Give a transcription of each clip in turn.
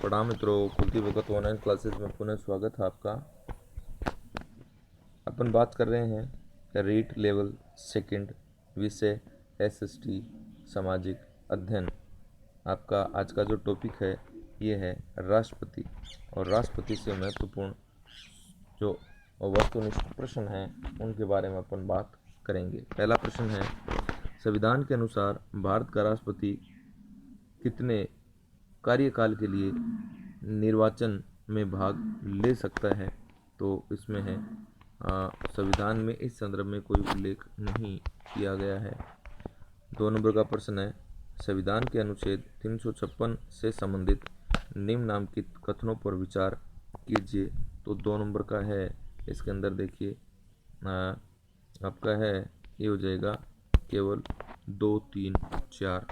प्रणाम मित्रों, कुलदीप भगत online classes में पुनः स्वागत है आपका। अपन बात कर रहे हैं रीट लेवल सेकंड विषय एसएसटी सामाजिक अध्ययन। आपका आज का जो टॉपिक है ये है राष्ट्रपति, और राष्ट्रपति से महत्वपूर्ण जो वस्तुनिष्ठ प्रश्न हैं उनके बारे में अपन बात करेंगे। पहला प्रश्न है, संविधान के अनुसार भारत का राष्ट्रपति कितने कार्यकाल के लिए निर्वाचन में भाग ले सकता है? तो इसमें है संविधान में इस संदर्भ में कोई उल्लेख नहीं किया गया है। 2 नंबर का प्रश्न है, संविधान के अनुच्छेद 356 से संबंधित निम्नलिखित कथनों पर विचार कीजिए। तो 2 नंबर का है, इसके अंदर देखिए आपका है ये हो जाएगा केवल 2, 3, 4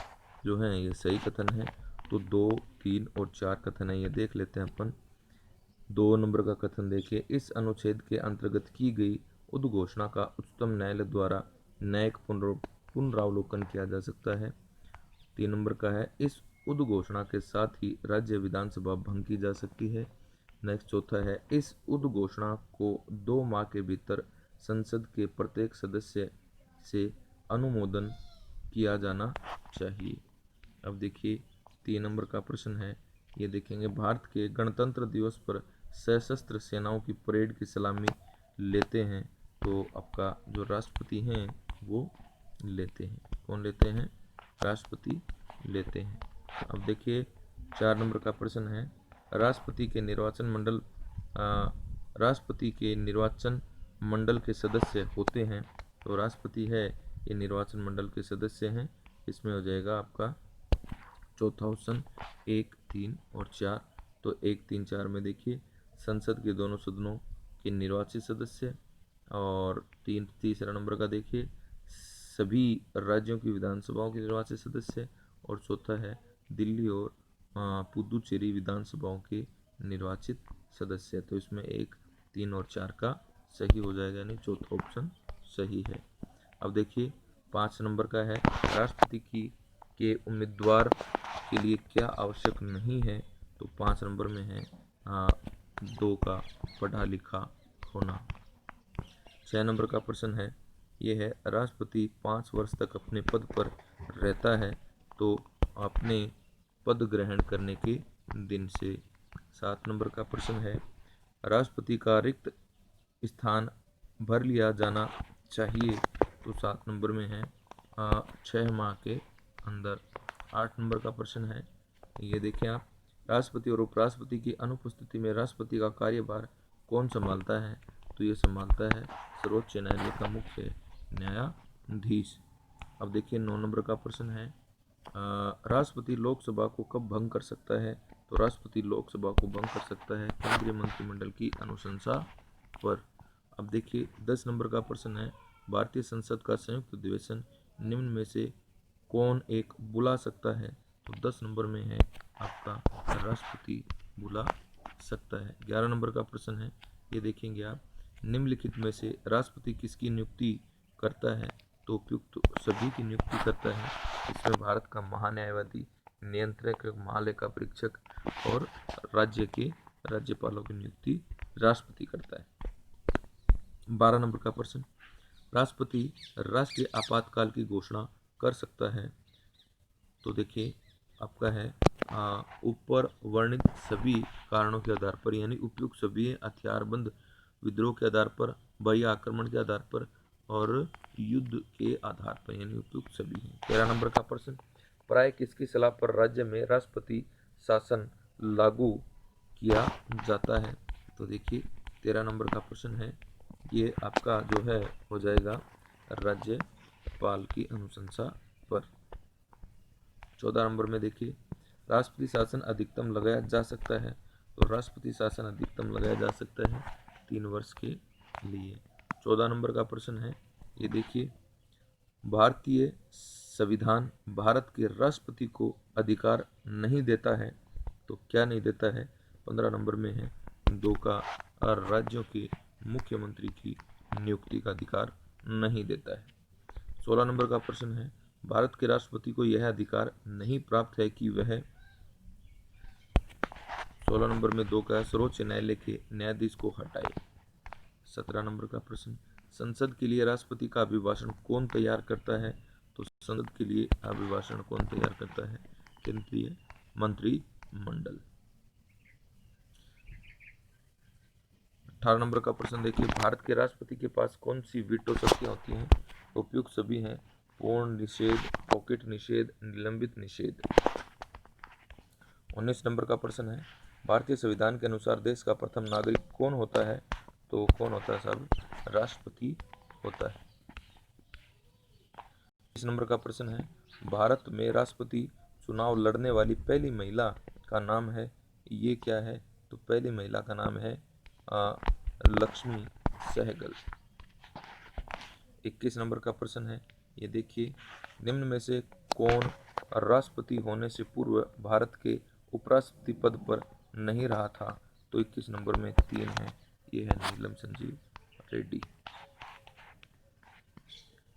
जो हैं ये सही कथन है। तो 2, 3 और 4 कथन है, ये देख लेते हैं अपन। 2 नंबर का कथन देखिए, इस अनुच्छेद के अंतर्गत की गई उद्घोषणा का उच्चतम न्यायालय द्वारा न्यायिक पुनरावलोकन किया जा सकता है। 3 नंबर का है, इस उद्घोषणा के साथ ही राज्य विधानसभा भंग की जा सकती है। नेक्स्ट चौथा है, इस उद्घोषणा को 2 माह के भीतर संसद के प्रत्येक सदस्य से अनुमोदन किया जाना चाहिए। अब देखिए 3 नंबर का प्रश्न है, ये देखेंगे, भारत के गणतंत्र दिवस पर सशस्त्र सेनाओं की परेड की सलामी लेते हैं। तो आपका जो राष्ट्रपति हैं वो लेते हैं। कौन लेते हैं? राष्ट्रपति लेते हैं। अब देखिए 4 नंबर का प्रश्न है, राष्ट्रपति के निर्वाचन मंडल के सदस्य होते हैं। तो राष्ट्रपति है ये निर्वाचन मंडल के सदस्य हैं। इसमें हो जाएगा आपका चौथा ऑप्शन 1, 3 और 4। तो 1, 3, 4 में देखिए संसद के दोनों सदनों के निर्वाचित सदस्य, और तीसरा नंबर का देखिए सभी राज्यों की विधानसभाओं के निर्वाचित सदस्य, और चौथा है दिल्ली और पुदुचेरी विधानसभाओं के निर्वाचित सदस्य। तो इसमें 1, 3 और 4 का सही हो जाएगा, यानी चौथा ऑप्शन सही है। अब देखिए 5 नंबर का है, राष्ट्रपति के उम्मीदवार के लिए क्या आवश्यक नहीं है? तो 5 नंबर में है 2 का पढ़ा लिखा होना। 6 नंबर का प्रश्न है, ये है, राष्ट्रपति 5 वर्ष तक अपने पद पर रहता है तो अपने पद ग्रहण करने के दिन से। 7 नंबर का प्रश्न है, राष्ट्रपति का रिक्त स्थान भर लिया जाना चाहिए। तो 7 नंबर में है 6 माह के अंदर। 8 नंबर का प्रश्न है, ये देखें आप, राष्ट्रपति और उपराष्ट्रपति की अनुपस्थिति में राष्ट्रपति का कार्यभार कौन संभालता है? तो ये संभालता है सर्वोच्च न्यायालय का मुख्य न्यायाधीश। अब देखिए 9 नंबर का प्रश्न है, राष्ट्रपति लोकसभा को कब भंग कर सकता है? तो राष्ट्रपति लोकसभा को भंग कर सकता है केंद्रीय मंत्रिमंडल की अनुशंसा पर। अब देखिए 10 नंबर का प्रश्न है, भारतीय संसद का संयुक्त अधिवेशन निम्न में से कौन एक बुला सकता है? तो 10 नंबर में है आपका राष्ट्रपति बुला सकता है। 11 नंबर का प्रश्न है, ये देखेंगे आप, निम्नलिखित में से राष्ट्रपति किसकी नियुक्ति करता है? तो उपयुक्त सभी की नियुक्ति करता है। इसमें भारत का महान्यायवादी, नियंत्रक, महालेखा परीक्षक और राज्य के राज्यपालों की नियुक्ति राष्ट्रपति करता है। 12 नंबर का प्रश्न, राष्ट्रपति राष्ट्रीय आपातकाल की घोषणा कर सकता है। तो देखिए आपका है ऊपर वर्णित सभी कारणों के आधार पर, यानी उपयुक्त सभी हथियारबंद विद्रोह के आधार पर, बाह्य आक्रमण के आधार पर और युद्ध के आधार पर, यानी उपयुक्त सभी हैं। 13 नंबर का प्रश्न, प्राय किसकी सलाह पर राज्य में राष्ट्रपति शासन लागू किया जाता है? तो देखिए 13 नंबर का प्रश्न है, ये आपका जो है हो जाएगा राज्यपाल की अनुशंसा पर। 14 नंबर में देखिए, राष्ट्रपति शासन अधिकतम लगाया जा सकता है। तो राष्ट्रपति शासन अधिकतम लगाया जा सकता है 3 वर्ष के लिए। 14 नंबर का प्रश्न है, ये देखिए, भारतीय संविधान भारत के राष्ट्रपति को अधिकार नहीं देता है। तो क्या नहीं देता है? 15 नंबर में है 2 का राज्यों के मुख्यमंत्री की नियुक्ति का अधिकार नहीं देता है। 16 नंबर का प्रश्न है, भारत के राष्ट्रपति को यह अधिकार नहीं प्राप्त है कि वह 16 नंबर में 2 का है सर्वोच्च न्यायालय के न्यायाधीश को हटाए। 17 नंबर का प्रश्न, संसद के लिए राष्ट्रपति का अभिभाषण कौन तैयार करता है? तो संसद के लिए अभिभाषण कौन तैयार करता है? केंद्रीय मंत्रिमंडल। 18 नंबर का प्रश्न देखिए, भारत के राष्ट्रपति के पास कौन सी वीटो शक्तियां होती हैं? उपयुक्त सभी हैं। पूर्ण निषेध, पॉकेट निषेध, निलंबित निषेध। 19 नंबर का प्रश्न है, भारतीय संविधान के अनुसार देश का प्रथम नागरिक कौन होता है? तो कौन होता है साहब? राष्ट्रपति होता है। 20 नंबर का प्रश्न है, भारत में राष्ट्रपति चुनाव लड़ने वाली पहली महिला का नाम है, ये क्या है? तो पहली महिला का नाम है लक्ष्मी सहगल। 21 नंबर का प्रश्न है, ये देखिए, निम्न में से कौन राष्ट्रपति होने से पूर्व भारत के उपराष्ट्रपति पद पर नहीं रहा था? तो 21 नंबर में 3 है, ये है नीलम संजीव रेड्डी।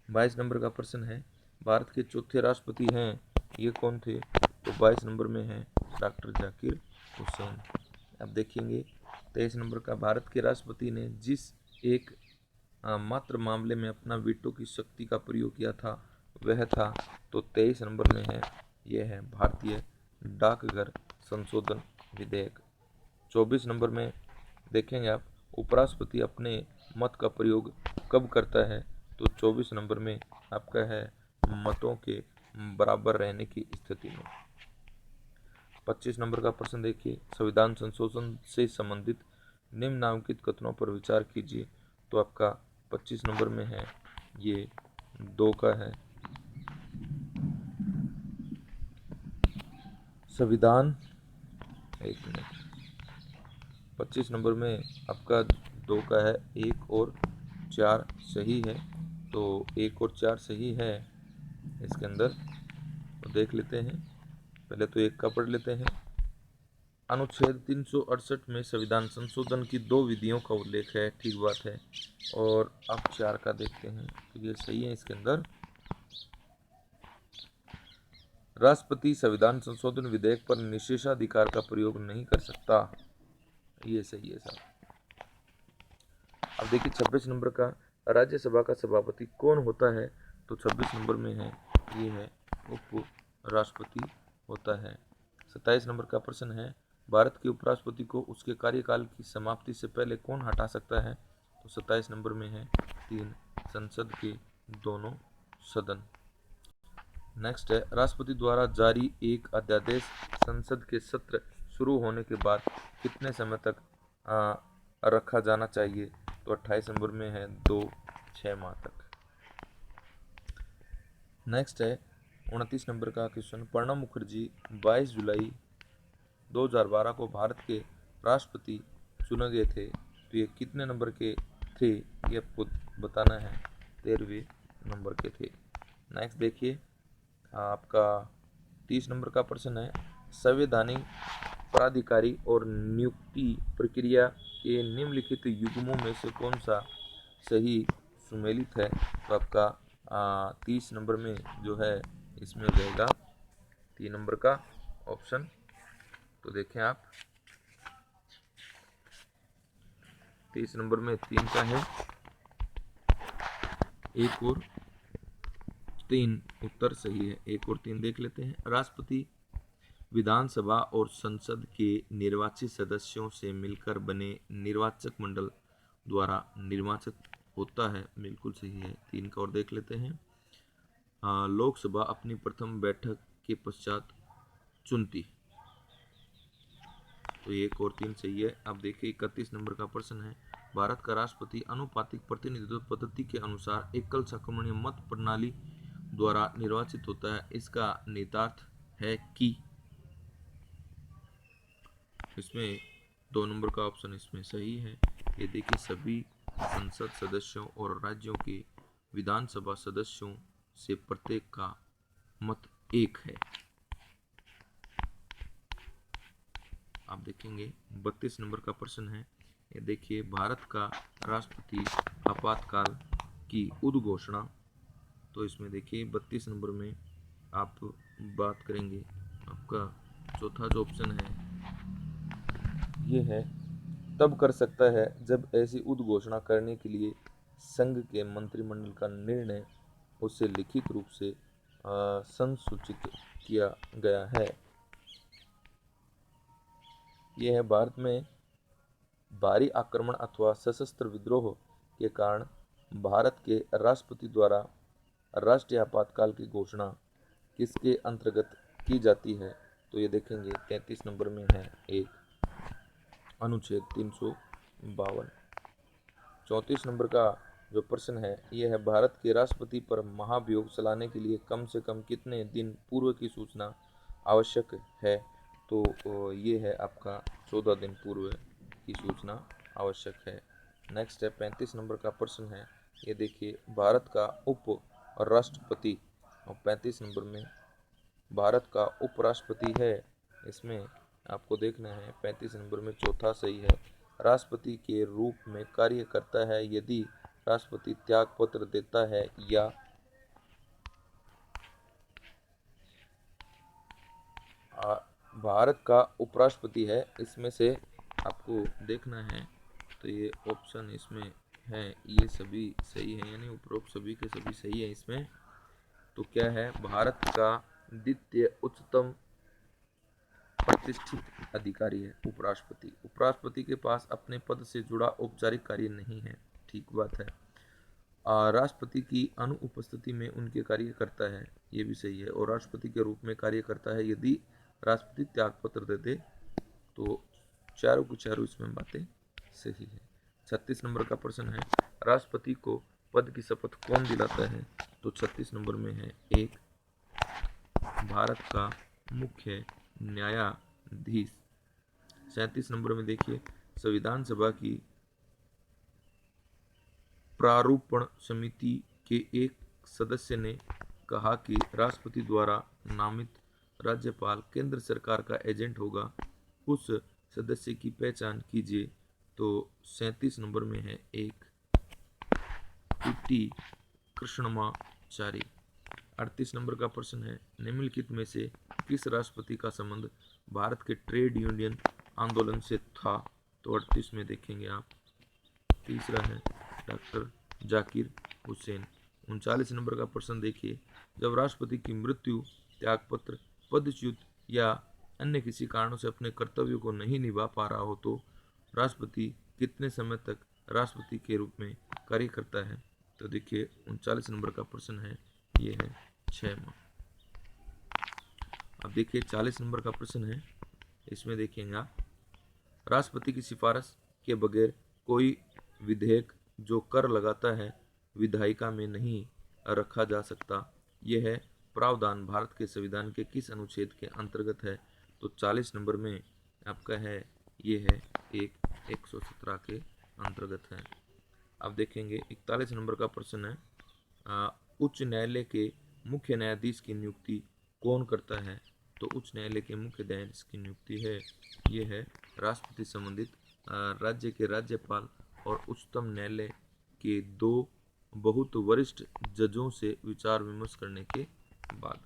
22 नंबर का प्रश्न है, भारत के चौथे राष्ट्रपति हैं, ये कौन थे? तो 22 नंबर में है डॉक्टर जाकिर हुसैन। अब देखेंगे 23 नंबर का, भारत के राष्ट्रपति ने जिस एक मात्र मामले में अपना वीटो की शक्ति का प्रयोग किया था वह था? तो 23 नंबर में है, यह है भारतीय डाकघर संशोधन विधेयक। 24 नंबर में देखेंगे आप, उपराष्ट्रपति अपने मत का प्रयोग कब करता है? तो 24 नंबर में आपका है मतों के बराबर रहने की स्थिति में। 25 नंबर का प्रश्न देखिए, संविधान संशोधन से संबंधित निम्नलिखित कथनों पर विचार कीजिए। तो आपका 25 नंबर में है, ये 2 का है, संविधान 25 नंबर में आपका 2 का है, 1 और 4 सही है। तो 1 और 4 सही है इसके अंदर, तो देख लेते हैं। पहले तो 1 का पढ़ लेते हैं। अनुच्छेद 368 में संविधान संशोधन की 2 विधियों का उल्लेख है, ठीक बात है। और अब 4 का देखते हैं, तो ये सही है इसके अंदर। राष्ट्रपति संविधान संशोधन विधेयक पर निषेधाधिकार का प्रयोग नहीं कर सकता, ये सही है साहब। अब देखिए 26 नंबर का, राज्यसभा का सभापति कौन होता है? तो 26 नंबर में है, ये है उप राष्ट्रपति होता है। 27 नंबर का प्रश्न है, भारत के उपराष्ट्रपति को उसके कार्यकाल की समाप्ति से पहले कौन हटा सकता है? तो 27 नंबर में है 3, संसद के दोनों सदन। नेक्स्ट है, राष्ट्रपति द्वारा जारी एक अध्यादेश संसद के सत्र शुरू होने के बाद कितने समय तक रखा जाना चाहिए? तो 28 नंबर में है 6 माह तक। नेक्स्ट है 29 नंबर का क्वेश्चन, प्रणब मुखर्जी 22 जुलाई 2012 को भारत के राष्ट्रपति चुने गए थे, तो ये कितने नंबर के थे? ये आपको बताना है, 13वें नंबर के थे। नेक्स्ट देखिए आपका 30 नंबर का प्रश्न है, संवैधानिक प्राधिकारी और नियुक्ति प्रक्रिया के निम्नलिखित युग्मों में से कौन सा सही सुमेलित है? तो आपका 30 नंबर में जो है इसमें रहेगा 3 नंबर का ऑप्शन। तो देखें आप 30 नंबर में 3 का है, 1 और 3 उत्तर सही है। 1 और 3 देख लेते हैं। राष्ट्रपति विधानसभा और संसद के निर्वाचित सदस्यों से मिलकर बने निर्वाचक मंडल द्वारा निर्वाचित होता है, बिल्कुल सही है। 3 का और देख लेते हैं। लोकसभा अपनी प्रथम बैठक के पश्चात चुनती, तो 1 और 3 सही है। अब देखिए 31 नंबर का प्रश्न है, भारत का राष्ट्रपति अनुपातिक प्रतिनिधित्व पद्धति के अनुसार एकल संक्रमणीय मत प्रणाली द्वारा निर्वाचित होता है, इसका निहितार्थ है कि? इसमें 2 नंबर का ऑप्शन इसमें सही है। ये देखिए सभी संसद सदस्यों और राज्यों के विधानसभा सदस्यों से प्रत्येक का मत 1 है। आप देखेंगे 32 नंबर का प्रश्न है, ये देखिए भारत का राष्ट्रपति आपातकाल की उद्घोषणा, तो इसमें देखिए 32 नंबर में आप बात करेंगे, आपका चौथा जो ऑप्शन है ये है तब कर सकता है जब ऐसी उद्घोषणा करने के लिए संघ के मंत्रिमंडल का निर्णय उसे लिखित रूप से संसूचित किया गया है। यह है भारत में भारी आक्रमण अथवा सशस्त्र विद्रोह के कारण भारत के राष्ट्रपति द्वारा राष्ट्रीय आपातकाल की घोषणा किसके अंतर्गत की जाती है। तो ये देखेंगे 33 नंबर में है एक अनुच्छेद 352। 34 नंबर का जो प्रश्न है यह है भारत के राष्ट्रपति पर महाभियोग चलाने के लिए कम से कम कितने दिन पूर्व की सूचना आवश्यक है। तो ये है आपका 14 दिन पूर्व की सूचना आवश्यक है। नेक्स्ट है 35 नंबर का प्रश्न है, ये देखिए भारत का उप राष्ट्रपति, और 35 नंबर में भारत का उपराष्ट्रपति है, इसमें आपको देखना है 35 नंबर में चौथा सही है, राष्ट्रपति के रूप में कार्य करता है यदि राष्ट्रपति त्याग पत्र देता है या भारत का उपराष्ट्रपति है, इसमें से आपको देखना है। तो ये ऑप्शन इसमें है, ये सभी सही है, यानी उपरोक्त सभी के सभी सही है इसमें। तो क्या है, भारत का द्वितीय उच्चतम प्रतिष्ठित अधिकारी है उपराष्ट्रपति। उपराष्ट्रपति के पास अपने पद से जुड़ा औपचारिक कार्य नहीं है, ठीक बात है। राष्ट्रपति की अनुपस्थिति में उनके कार्य करता है, ये भी सही है। और राष्ट्रपति के रूप में कार्य करता है यदि राष्ट्रपति त्याग पत्र दे दे। तो चारों की चारों इसमें बातें सही है। 36 नंबर का प्रश्न है, राष्ट्रपति को पद की शपथ कौन दिलाता है। तो 36 नंबर में है एक भारत का मुख्य न्यायाधीश। 37 नंबर में देखिए संविधान सभा की प्रारूपण समिति के एक सदस्य ने कहा कि राष्ट्रपति द्वारा नामित राज्यपाल केंद्र सरकार का एजेंट होगा, उस सदस्य की पहचान कीजिए। तो 37 नंबर में है एक टी कृष्णमाचारी। 38 नंबर का प्रश्न है, निम्नलिखित में से किस राष्ट्रपति का संबंध भारत के ट्रेड यूनियन आंदोलन से था। तो 38 में देखेंगे आप, तीसरा है डॉक्टर जाकिर हुसैन। 39 नंबर का प्रश्न देखिए, जब राष्ट्रपति की मृत्यु, त्यागपत्र, पदच्युत या अन्य किसी कारणों से अपने कर्तव्यों को नहीं निभा पा रहा हो तो राष्ट्रपति कितने समय तक राष्ट्रपति के रूप में कार्य करता है। तो देखिए 39 नंबर का प्रश्न है, ये है 6 माह। अब देखिए 40 नंबर का प्रश्न है, इसमें देखेंगे आप, राष्ट्रपति की सिफारिश के बगैर कोई विधेयक जो कर लगाता है विधायिका में नहीं रखा जा सकता, यह है प्रावधान भारत के संविधान के किस अनुच्छेद के अंतर्गत है। तो 40 नंबर में आपका है, ये है 117 के अंतर्गत है। अब देखेंगे 41 नंबर का प्रश्न है, उच्च न्यायालय के मुख्य न्यायाधीश की नियुक्ति कौन करता है। तो उच्च न्यायालय के मुख्य न्यायाधीश की नियुक्ति है, ये है राष्ट्रपति संबंधित राज्य के राज्यपाल और उच्चतम न्यायालय के 2 बहुत वरिष्ठ जजों से विचार विमर्श करने के बाद।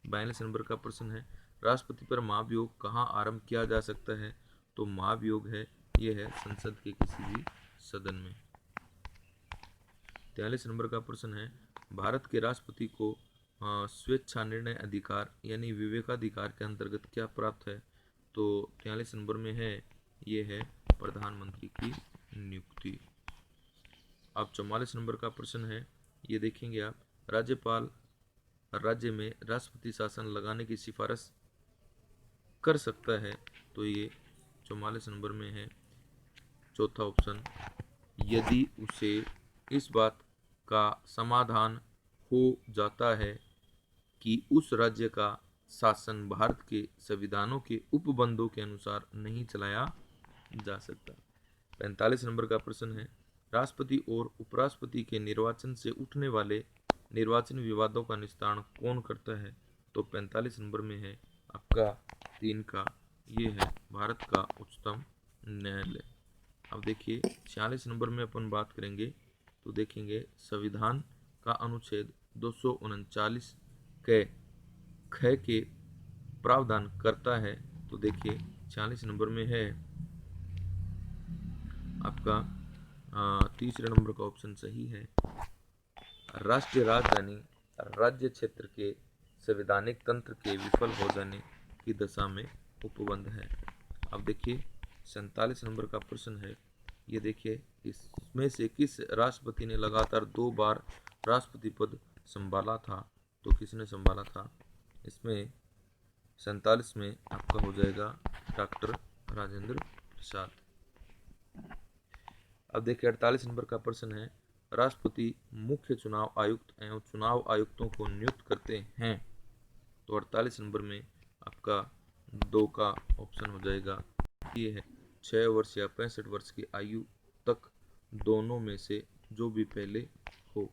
42 नंबर का प्रश्न है, राष्ट्रपति पर महाभियोग कहाँ आरंभ किया जा सकता है। तो महाभियोग है, ये है संसद के किसी भी सदन में। 43 नंबर का प्रश्न है, भारत के राष्ट्रपति को स्वेच्छा निर्णय अधिकार यानी विवेकाधिकार के अंतर्गत क्या प्राप्त है। तो 43 नंबर में है, ये है प्रधानमंत्री की नियुक्ति। अब 44 नंबर का प्रश्न है, ये देखेंगे आप, राज्यपाल राज्य में राष्ट्रपति शासन लगाने की सिफारिश कर सकता है। तो ये 44 नंबर में है चौथा ऑप्शन, यदि उसे इस बात का समाधान हो जाता है कि उस राज्य का शासन भारत के संविधानों के उपबंधों के अनुसार नहीं चलाया जा सकता। 45 नंबर का प्रश्न है, राष्ट्रपति और उपराष्ट्रपति के निर्वाचन से उठने वाले निर्वाचन विवादों का निस्तारण कौन करता है। तो 45 नंबर में है आपका 3 का, ये है भारत का उच्चतम न्यायालय। अब देखिए 46 नंबर में अपन बात करेंगे, तो देखेंगे संविधान का अनुच्छेद 239 के ख के प्रावधान करता है। तो देखिए 46 नंबर में है आपका तीसरे नंबर का ऑप्शन सही है। राष्ट्रीय राजधानी राज्य क्षेत्र के संवैधानिक तंत्र के विफल हो जाने की दशा में उपबंध है। अब देखिए 47 नंबर का प्रश्न है, ये देखिए इसमें से किस राष्ट्रपति ने लगातार 2 बार राष्ट्रपति पद संभाला था? तो किसने संभाला था? इसमें 47 में आपका हो जाएगा डॉक्टर राजेंद्र प्रसाद। अब देखिए 48 नंबर का प्रश्न है, राष्ट्रपति मुख्य चुनाव आयुक्त एवं चुनाव आयुक्तों को नियुक्त करते हैं। तो 48 नंबर में आपका 2 का ऑप्शन हो जाएगा, ये है 6 वर्ष या 65 वर्ष की आयु तक दोनों में से जो भी पहले हो।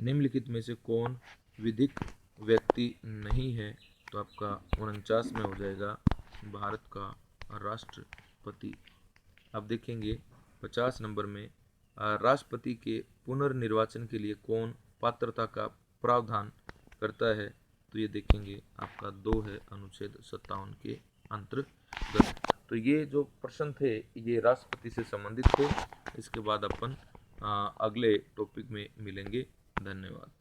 निम्नलिखित में से कौन विधिक व्यक्ति नहीं है? तो आपका 49 में हो जाएगा भारत का राष्ट्रपति। अब देखेंगे 50 नंबर में राष्ट्रपति के पुनर्निर्वाचन के लिए कौन पात्रता का प्रावधान करता है? तो ये देखेंगे आपका 2 है अनुच्छेद 57 के अंतर्गत। तो ये जो प्रश्न थे ये राष्ट्रपति से संबंधित थे। इसके बाद अपन अगले टॉपिक में मिलेंगे। धन्यवाद।